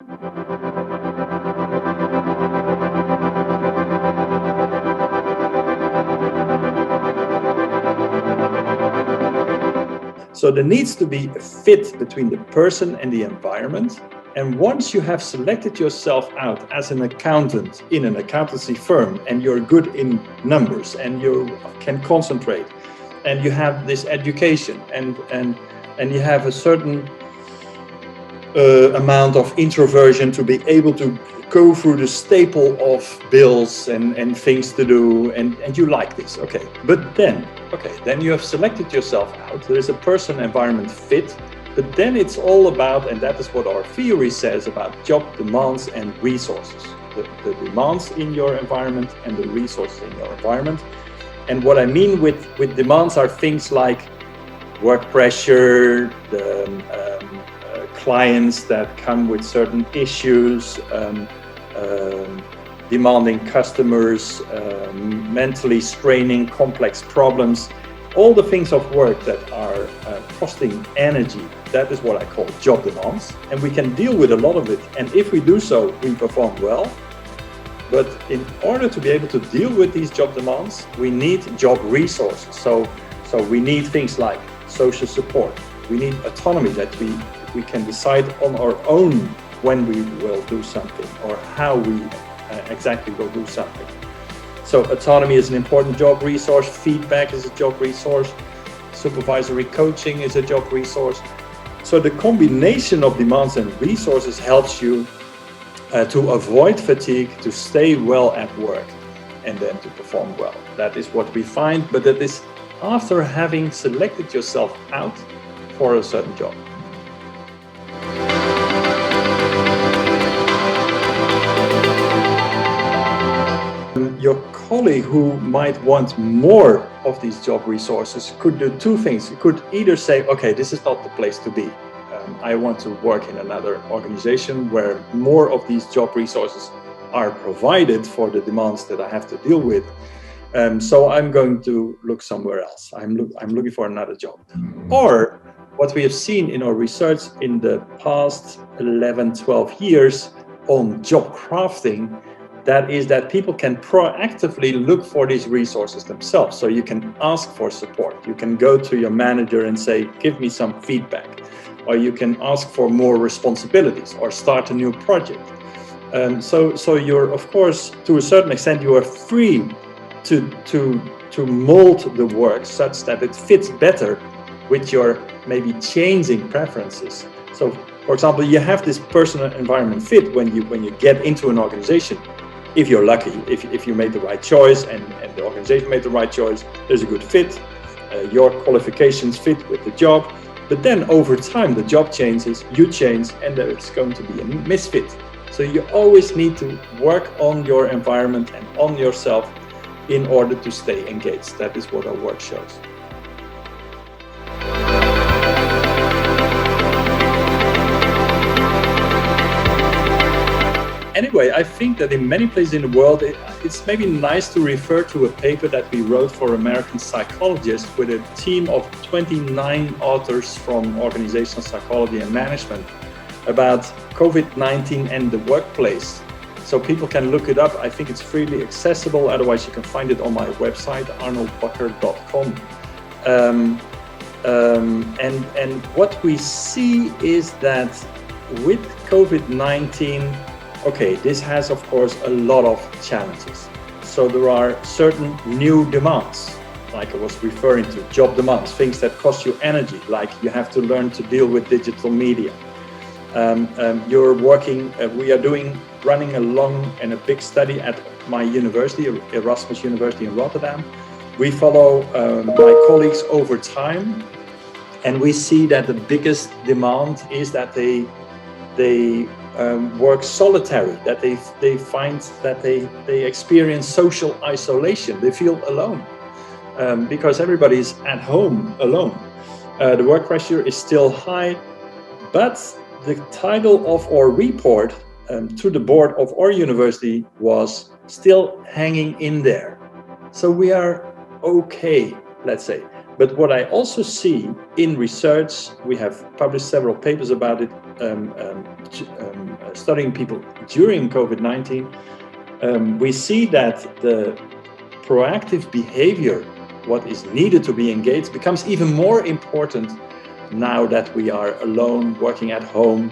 So there needs to be a fit between the person and the environment. And once you have selected yourself out as an accountant in an accountancy firm, and you're good in numbers and you can concentrate, and you have this education and you have a certain amount of introversion to be able to go through the staple of bills and things to do, and you like this, okay. But then you have selected yourself out. There is a person environment fit, but then it's all about, and that is what our theory says, about job demands and resources. The demands in your environment and the resources in your environment. And what I mean with demands are things like work pressure, the clients that come with certain issues, demanding customers, mentally straining complex problems, all the things of work that are costing energy. That is what I call job demands, and we can deal with a lot of it, and if we do so, we perform well. But in order to be able to deal with these job demands, we need job resources. So we need things like social support. We need autonomy, that we can decide on our own when we will do something or how we exactly will do something. So autonomy is an important job resource. Feedback is a job resource. Supervisory coaching is a job resource. So the combination of demands and resources helps you to avoid fatigue, to stay well at work, and then to perform well. That is what we find, but that is after having selected yourself out for a certain job. Your colleague who might want more of these job resources could do two things. You could either say, okay, this is not the place to be. I want to work in another organization where more of these job resources are provided for the demands that I have to deal with. So I'm going to look somewhere else. I'm looking for another job. Or what we have seen in our research in the past 11, 12 years on job crafting, that is that people can proactively look for these resources themselves. So you can ask for support. You can go to your manager and say, give me some feedback. Or you can ask for more responsibilities or start a new project. So you're, of course, to a certain extent, you are free to mold the work such that it fits better with your maybe changing preferences. So, for example, you have this personal environment fit when you get into an organization. If you're lucky, if you made the right choice and the organization made the right choice, there's a good fit. Your qualifications fit with the job. But then over time, the job changes, you change, and there's going to be a misfit. So you always need to work on your environment and on yourself in order to stay engaged. That is what our work shows. Anyway, I think that in many places in the world, it's maybe nice to refer to a paper that we wrote for American psychologists with a team of 29 authors from organizational psychology and management about COVID-19 and the workplace. So people can look it up. I think it's freely accessible. Otherwise, you can find it on my website, arnoldbakker.com. And what we see is that with COVID-19, okay, this has, of course, a lot of challenges. So there are certain new demands, like I was referring to, job demands, things that cost you energy, like you have to learn to deal with digital media. You're working, we are running a long and a big study at my university, Erasmus University in Rotterdam. We follow my colleagues over time, and we see that the biggest demand is that they work solitary, that they find that they experience social isolation. They feel alone because everybody's at home alone. The work pressure is still high, but the title of our report to the board of our university was still hanging in there. So we are okay, let's say. But what I also see in research, we have published several papers about it, studying people during COVID-19, we see that the proactive behavior, what is needed to be engaged, becomes even more important now that we are alone, working at home.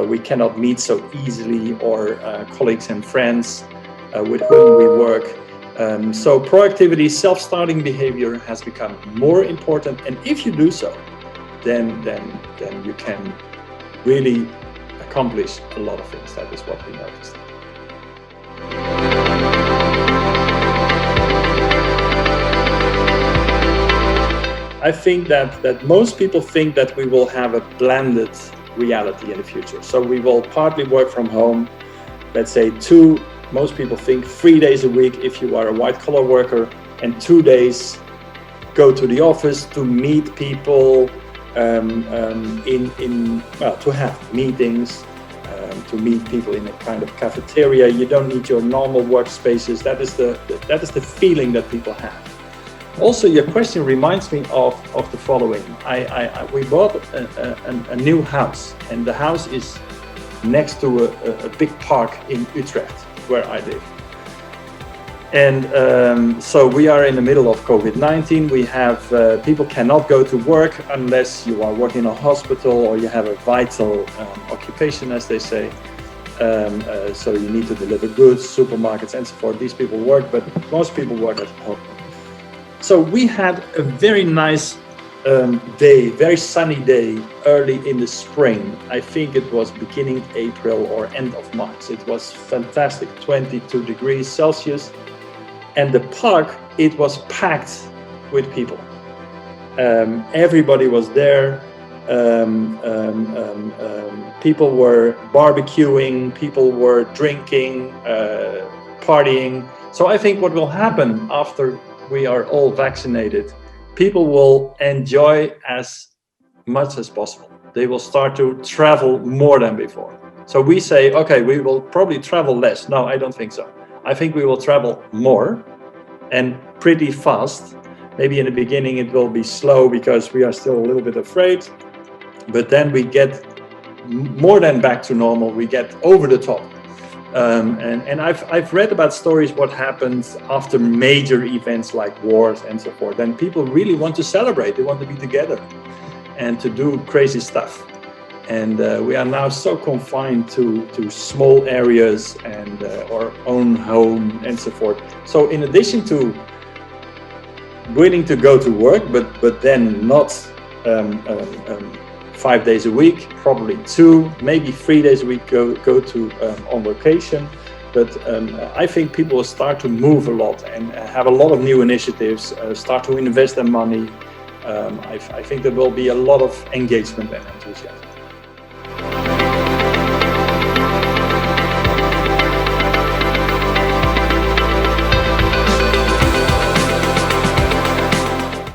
We cannot meet so easily, or colleagues and friends with whom we work. So proactivity, self-starting behavior has become more important. And if you do so, then you can really accomplish a lot of things. That is what we noticed. I think that most people think that we will have a blended reality in the future. So we will partly work from home, let's say most people think 3 days a week if you are a white-collar worker, and 2 days go to the office to meet people, to have meetings, to meet people in a kind of cafeteria. You don't need your normal workspaces. That is the feeling that people have. Also, your question reminds me of the following. We bought a new house, and the house is next to a big park in Utrecht, where I live. And so we are in the middle of COVID-19. We have people cannot go to work unless you are working in a hospital or you have a vital occupation, as they say. So you need to deliver goods, supermarkets, and so forth. These people work, but most people work at home. So we had a very nice day, very sunny day, early in the spring. I think it was beginning April or end of March. It was fantastic, 22 degrees Celsius. And the park, it was packed with people. Everybody was there. People were barbecuing, people were drinking, partying. So I think what will happen after we are all vaccinated, people will enjoy as much as possible. They will start to travel more than before. So we say, okay, we will probably travel less. No, I don't think so. I think we will travel more and pretty fast. Maybe in the beginning it will be slow because we are still a little bit afraid, but then we get more than back to normal. We get over the top. And I've read about stories what happens after major events like wars and so forth. And people really want to celebrate. They want to be together and to do crazy stuff. And we are now so confined to small areas and our own home and so forth. So in addition to willing to go to work, but then not 5 days a week, probably 2, maybe 3 days a week go to on location. But I think people will start to move a lot and have a lot of new initiatives, start to invest their money. I think there will be a lot of engagement and enthusiasm.